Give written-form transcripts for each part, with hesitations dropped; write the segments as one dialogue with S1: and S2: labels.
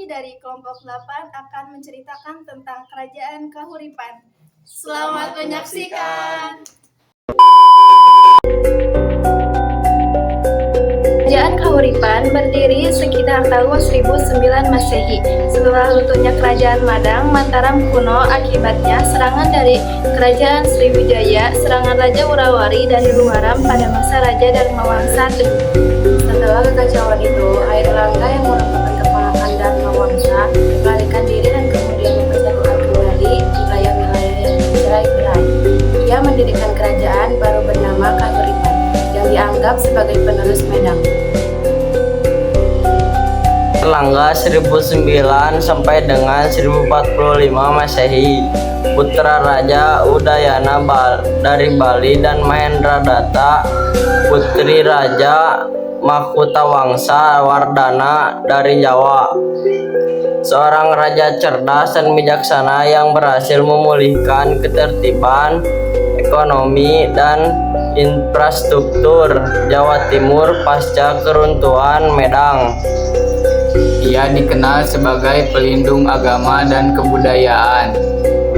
S1: dari kelompok 8 akan menceritakan tentang Kerajaan Kahuripan. Selamat menyaksikan! Kerajaan Kahuripan berdiri sekitar tahun 1009 Masehi. Setelah runtuhnya Kerajaan Madang Mataram kuno akibatnya serangan dari Kerajaan Sriwijaya, serangan Raja Wurawari dari Lumaram pada masa Raja Dharmawangsa I. Setelah kekacauan itu, Airlangga yang merupakan keponakan Dharmawangsa melarikan diri dan kemudian mempersatukan kembali wilayah-wilayah yang bercerai-berai. Ia mendirikan kerajaan baru bernama Kahuripan yang dianggap sebagai penerus Medang.
S2: Airlangga 1009 sampai dengan 1045 Masehi. Putra Raja Udayana dari Bali dan Mahendradatta, putri Raja Mahkutawangsa Wardana dari Jawa. Seorang raja cerdas dan bijaksana yang berhasil memulihkan ketertiban, ekonomi, dan infrastruktur Jawa Timur pasca keruntuhan Medang.
S3: Ia dikenal sebagai pelindung agama dan kebudayaan.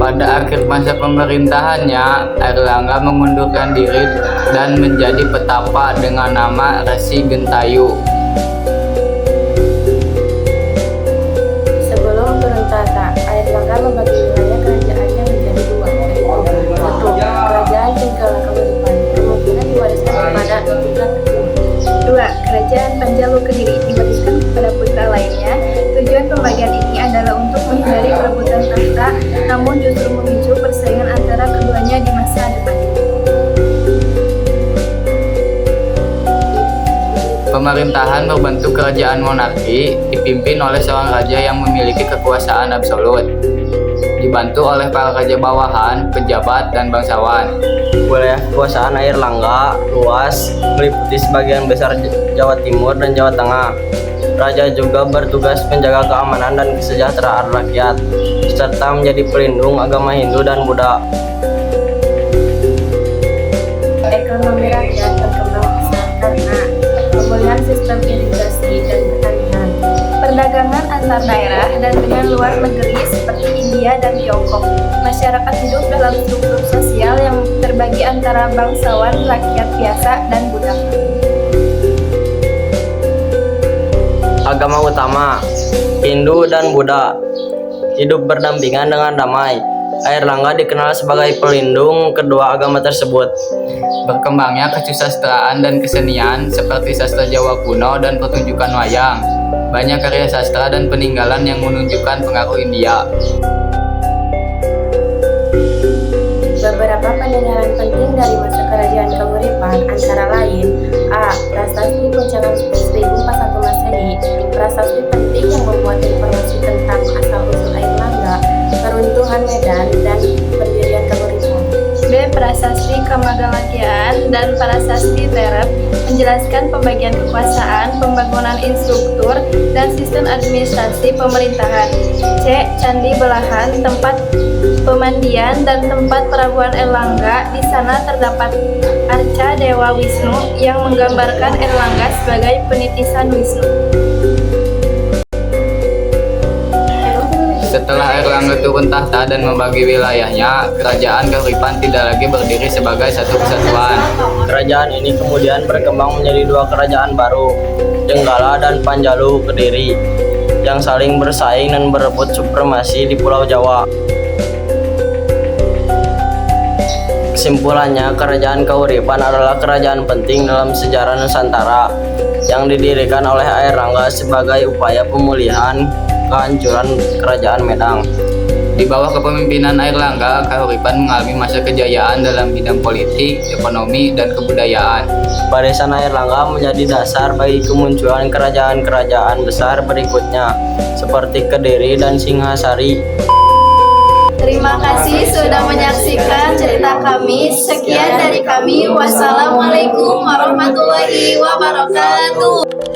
S3: Pada akhir masa pemerintahannya, Airlangga mengundurkan diri dan menjadi petapa dengan nama Resi Gentayu.
S1: Sebelum turun tahta, Airlangga membagi wilayah kerajaannya menjadi dua, yaitu 1. Kerajaan Jenggala Kahuripan, kemungkinan diwariskan kepada putra kedua. 2. Kerajaan Panjalu Kediri diwariskan kepada putra lainnya. Tujuan pembagian ini adalah untuk menghindari perebutan tahta, namun justru memicu persaingan antara keduanya di masa depan.
S3: Pemerintahan berbentuk kerajaan monarki dipimpin oleh seorang raja yang memiliki kekuasaan absolut, dibantu oleh para raja bawahan, pejabat, dan bangsawan.
S2: Wilayah kekuasaan Airlangga luas, meliputi sebagian besar Jawa Timur dan Jawa Tengah. Raja juga bertugas menjaga keamanan dan kesejahteraan rakyat, serta menjadi pelindung agama Hindu dan Buddha.
S1: Ekonomi rakyat berkembang pesat karena pemulihan sistem irigasi dan pertanian, perdagangan antar daerah, dan dengan luar negeri seperti India dan Tiongkok. Masyarakat hidup dalam struktur sosial yang terbagi antara bangsawan, rakyat biasa, dan budak.
S2: Agama utama Hindu dan Buddha hidup berdampingan dengan damai. Airlangga dikenal sebagai pelindung kedua agama tersebut.
S3: Berkembangnya kesusastraan dan kesenian seperti sastra Jawa kuno dan pertunjukan wayang. Banyak karya sastra dan peninggalan yang menunjukkan pengaruh India.
S1: Beberapa peninggalan penting dari masa kerajaan Kahuripan antara lain: A. Prasasti Punjangan 1041 Masehi, prasasti penting yang membuat informasi tentang asal-usul Airlangga, keruntuhan Medan, dan pendirian Kahuripan. B. Prasasti Kamagalakiaan dan Prasasti Terep menjelaskan pembagian kekuasaan, pembangunan infrastruktur, dan sistem administrasi pemerintahan. C. Candi Belahan, tempat pemandian dan tempat perabuan Airlangga. Di sana terdapat arca Dewa Wisnu yang menggambarkan Airlangga sebagai penitisan Wisnu.
S3: Setelah Airlangga turun tahta dan membagi wilayahnya, kerajaan Kahuripan tidak lagi berdiri sebagai satu kesatuan.
S2: Kerajaan ini kemudian berkembang menjadi dua kerajaan baru, Jenggala dan Panjalu Kediri, yang saling bersaing dan berebut supremasi di Pulau Jawa. Kesimpulannya, kerajaan Kahuripan adalah kerajaan penting dalam sejarah Nusantara yang didirikan oleh Airlangga sebagai upaya pemulihan kehancuran kerajaan Medang.
S3: Di bawah kepemimpinan Airlangga, Kahuripan mengalami masa kejayaan dalam bidang politik, ekonomi, dan kebudayaan.
S2: Warisan Airlangga menjadi dasar bagi kemunculan kerajaan-kerajaan besar berikutnya, seperti Kediri dan Singhasari.
S1: Terima kasih sudah menyaksikan cerita kami. Sekian dari kami. Wassalamualaikum warahmatullahi wabarakatuh.